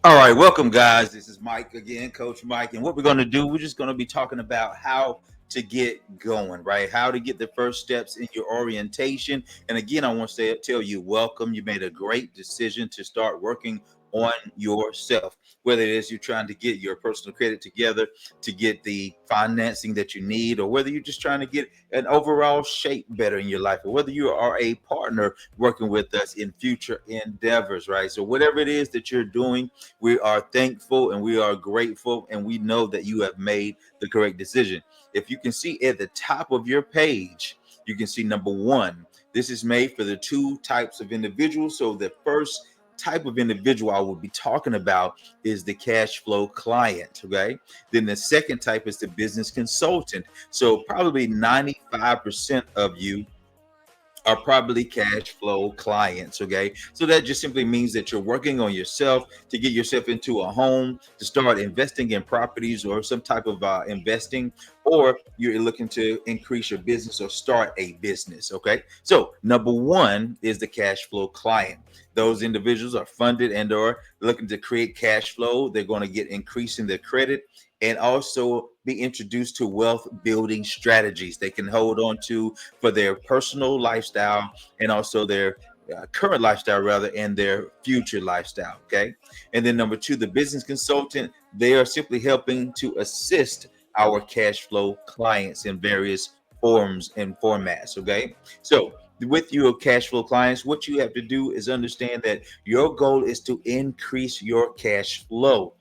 All right, welcome, guys. This is Mike again, Coach Mike. And what we're going to do, we're just going to be talking about how to get going, right? How to get the first steps in your orientation. And again, I want to tell you, welcome. You made a great decision to start working on yourself, whether it is you're trying to get your personal credit together to get the financing that you need, or whether you're just trying to get an overall shape better in your life, or whether you are a partner working with us in future endeavors, right? So, whatever it is that you're doing, we are thankful and we are grateful, and we know that you have made the correct decision. If you can see at the top of your page, you can see number one. This is made for the two types of individuals. So the first type of individual I will be talking about is the cash flow client. Okay. Then the second type is the business consultant. So probably 95% of you are probably cash flow clients. Okay. So that just simply means that you're working on yourself to get yourself into a home, to start investing in properties or some type of investing, or you're looking to increase your business or start a business. Okay. So number one is the cash flow client. Those individuals are funded and or looking to create cash flow. They're going to get increasing their credit and also be introduced to wealth building strategies they can hold on to for their personal lifestyle and also their current lifestyle, rather, and their future lifestyle. Okay. And then number two, the business consultant, they are simply helping to assist our cash flow clients in various forms and formats. Okay. So with your cash flow clients, what you have to do is understand that your goal is to increase your cash flow.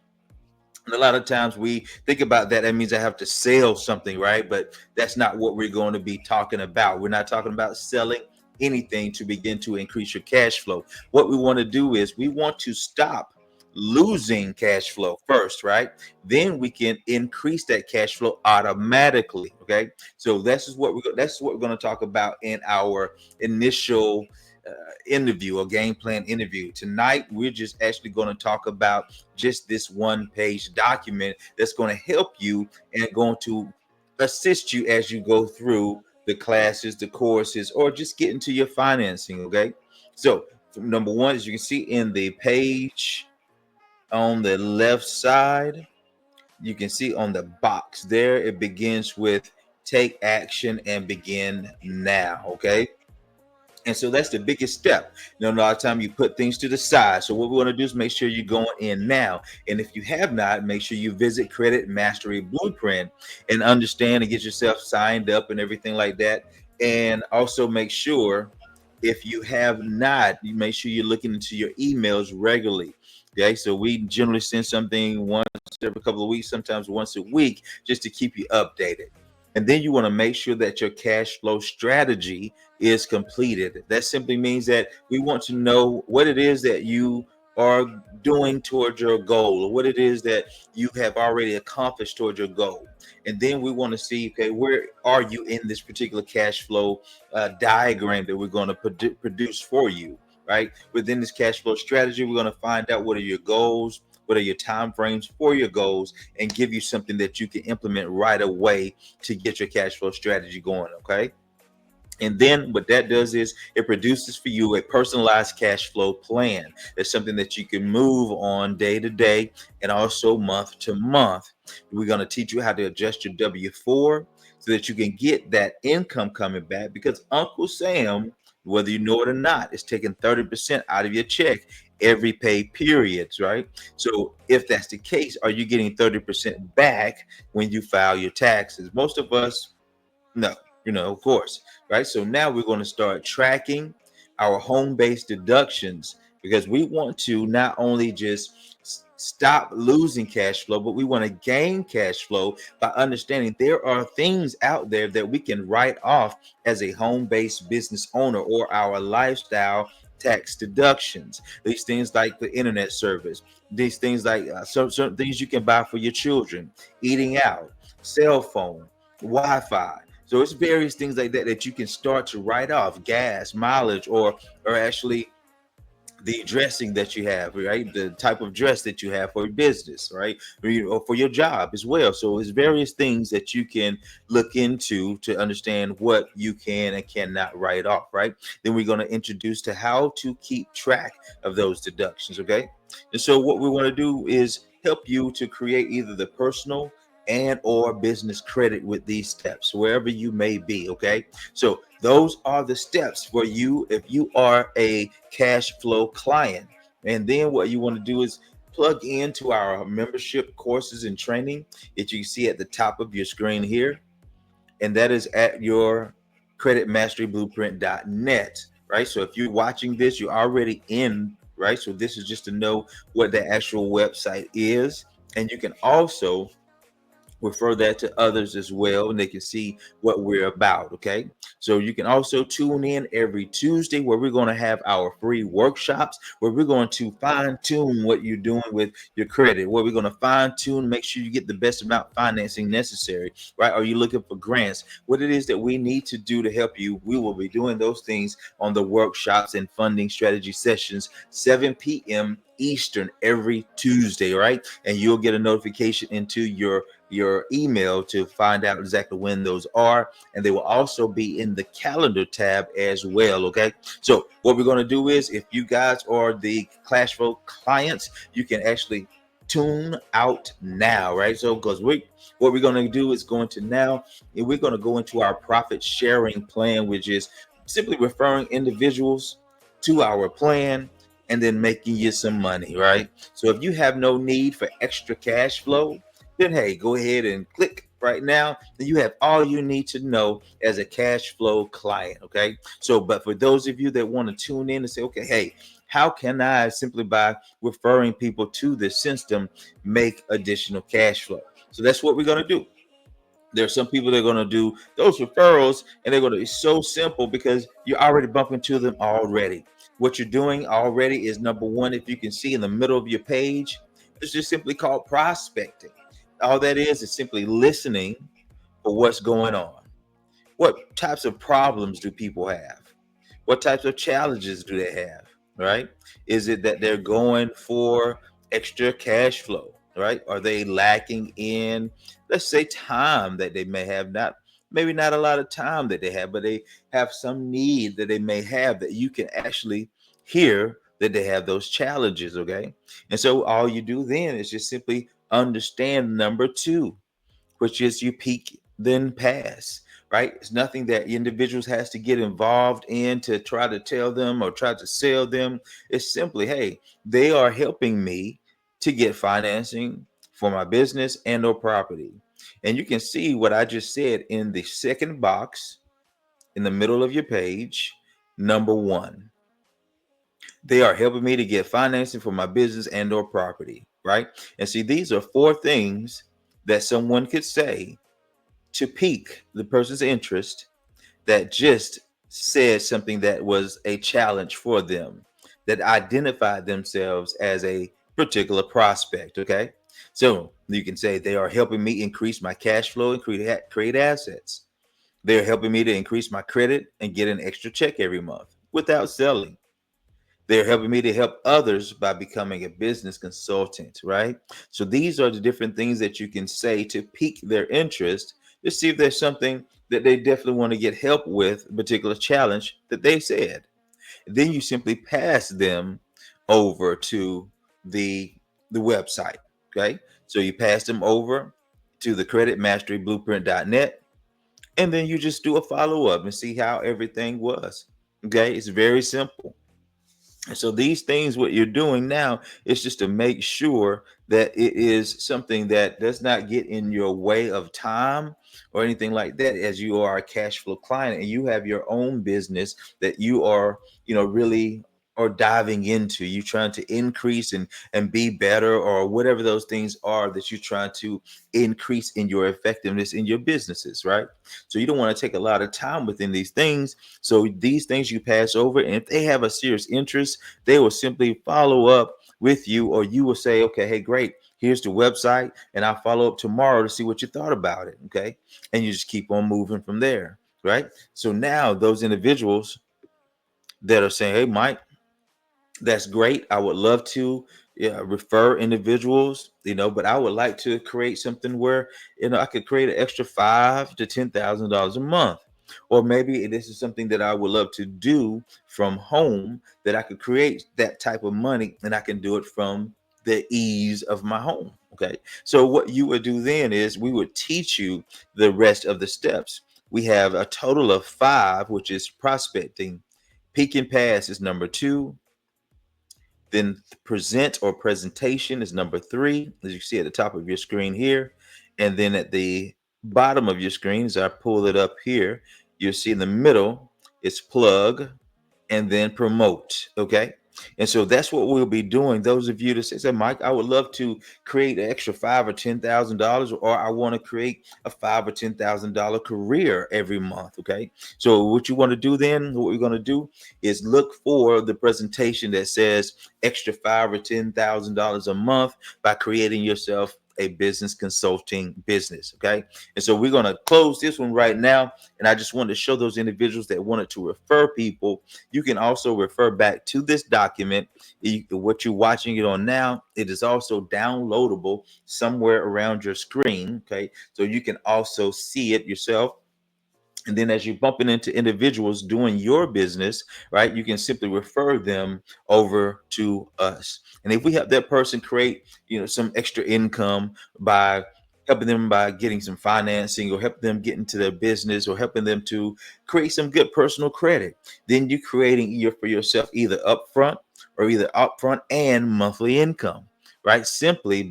And a lot of times we think about that. That means I have to sell something, right? But that's not what we're going to be talking about. We're not talking about selling anything to begin to increase your cash flow. What we want to do is we want to stop losing cash flow first, right? Then we can increase that cash flow automatically. Okay. So that's what we're going to talk about in our initial interview or game plan interview. Tonight, we're just actually going to talk about just this one page document that's going to help you and going to assist you as you go through the classes, the courses, or just get into your financing. Okay. So, number one, as you can see in the page on the left side, you can see on the box there, it begins with take action and begin now. Okay. And so that's the biggest step. You know, a lot of time you put things to the side. So what we want to do is make sure you're going in now. And if you have not, make sure you visit Credit Mastery Blueprint and understand and get yourself signed up and everything like that. And also make sure, if you have not, you make sure you're looking into your emails regularly. Okay, so we generally send something once every couple of weeks, sometimes once a week, just to keep you updated. And then you want to make sure that your cash flow strategy is completed. That simply means that we want to know what it is that you are doing towards your goal, or what it is that you have already accomplished towards your goal. And then we want to see, okay, where are you in this particular cash flow diagram that we're going to produce for you, right? Within this cash flow strategy, we're going to find out what are your goals, what are your time frames for your goals, and give you something that you can implement right away to get your cash flow strategy going. Okay. And then what that does is it produces for you a personalized cash flow plan. It's something that you can move on day to day and also month to month. We're going to teach you how to adjust your W-4 so that you can get that income coming back, because Uncle Sam, whether you know it or not, is taking 30% out of your check every pay periods, right? So if that's the case, are you getting 30% back when you file your taxes? Most of us, no, of course, right? So now we're going to start tracking our home-based deductions, because we want to not only just stop losing cash flow, but we want to gain cash flow by understanding there are things out there that we can write off as a home-based business owner, or our lifestyle tax deductions. These things like the internet service, these things like certain things you can buy for your children, eating out, cell phone, Wi-Fi. So it's various things like that that you can start to write off, gas, mileage, or actually the dressing that you have, right? The type of dress that you have for your business, right? Or for your job as well. So there's various things that you can look into to understand what you can and cannot write off, right? Then we're going to introduce to how to keep track of those deductions, okay? And so what we want to do is help you to create either the personal and or business credit with these steps wherever you may be, okay? So those are the steps for you if you are a cash flow client. And then what you want to do is plug into our membership courses and training that you see at the top of your screen here, and that is at your creditmasteryblueprint.net, right? So if you're watching this, you're already in, right? So this is just to know what the actual website is. And you can also refer that to others as well, and they can see what we're about. Okay, so you can also tune in every Tuesday where we're going to have our free workshops where we're going to fine tune what you're doing with your credit, where we're going to fine tune, make sure you get the best amount of financing necessary, right? Are you looking for grants? What it is that we need to do to help you, we will be doing those things on the workshops and funding strategy sessions, 7 p.m. Eastern every Tuesday, right? And you'll get a notification into your email to find out exactly when those are, and they will also be in the calendar tab as well. Okay, so what we're going to do is, if you guys are the cash flow clients, you can actually tune out now, right? So because what we're going to do is going to now, we're going to go into our profit sharing plan, which is simply referring individuals to our plan and then making you some money, right? So if you have no need for extra cash flow, then hey, go ahead and click right now. Then you have all you need to know as a cash flow client. Okay. So, but for those of you that want to tune in and say, okay, hey, how can I simply by referring people to this system make additional cash flow? So that's what we're going to do. There are some people that are going to do those referrals, and they're going to be so simple because you're already bumping into them already. What you're doing already is number one, if you can see in the middle of your page, it's just simply called prospecting. All that is simply listening for what's going on. What types of problems do people have? What types of challenges do they have? Right? Is it that they're going for extra cash flow? Right? Are they lacking in, let's say, time that they may have? Not maybe not a lot of time that they have, but they have some need that they may have that you can actually hear that they have those challenges. Okay. And so all you do then is just simply understand number two, which is you peak then pass, right? It's nothing that individuals has to get involved in to try to tell them or try to sell them. It's simply, hey, they are helping me to get financing for my business and or property. And you can see what I just said in the second box in the middle of your page. Number one, they are helping me to get financing for my business and or property, right? And see, these are four things that someone could say to pique the person's interest that just said something that was a challenge for them, that identified themselves as a particular prospect. Okay. So you can say they are helping me increase my cash flow and create assets. They're helping me to increase my credit and get an extra check every month without selling. They're helping me to help others by becoming a business consultant, right? So these are the different things that you can say to pique their interest to see if there's something that they definitely want to get help with, a particular challenge that they said. Then you simply pass them over to the the website. Okay. So you pass them over to the creditmasteryblueprint.net, and then you just do a follow-up and see how everything was. Okay. It's very simple. And so these things, what you're doing now is just to make sure that it is something that does not get in your way of time or anything like that, as you are a cash flow client and you have your own business that you are, really are diving into. You trying to increase and be better, or whatever those things are that you're trying to increase in your effectiveness in your businesses, right? So you don't want to take a lot of time within these things. So these things you pass over, and if they have a serious interest, they will simply follow up with you, or you will say, okay, hey, great, here's the website, and I'll follow up tomorrow to see what you thought about it. Okay. And you just keep on moving from there. Right. So now those individuals that are saying, hey, Mike, That's great. I would love to, yeah, refer individuals, but I would like to create something where, I could create an extra $5,000 to $10,000 a month. Or maybe this is something that I would love to do from home, that I could create that type of money and I can do it from the ease of my home. Okay. So what you would do then is we would teach you the rest of the steps. We have a total of five, which is prospecting. Peak and pass is number two. Then present or presentation is number three, as you see at the top of your screen here. And then at the bottom of your screen, as I pull it up here, you'll see in the middle, it's plug and then promote. Okay. And so that's what we'll be doing. Those of you that say, Mike, I would love to create an extra $5,000 or $10,000, or I want to create a $5,000 or $10,000 career every month. Okay. So what you want to do then, what we're going to do is look for the presentation that says extra $5,000 or $10,000 a month by creating yourself a business consulting business. Okay. And so we're going to close this one right now. And I just wanted to show those individuals that wanted to refer people. You can also refer back to this document. What you're watching it on now, it is also downloadable somewhere around your screen. Okay. So you can also see it yourself. And then as you're bumping into individuals doing your business, right, you can simply refer them over to us. And if we help that person create, some extra income by helping them by getting some financing, or help them get into their business, or helping them to create some good personal credit, then you're creating for yourself either upfront and monthly income, right? Simply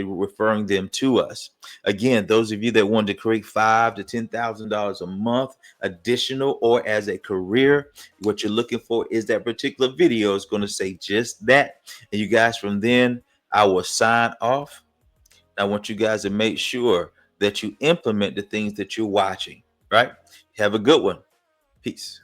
referring them to us. Again, those of you that want to create $5,000 to $10,000 a month additional or as a career, what you're looking for is that particular video is going to say just that. And you guys, from then, I will sign off. I want you guys to make sure that you implement the things that you're watching, right? Have a good one. Peace.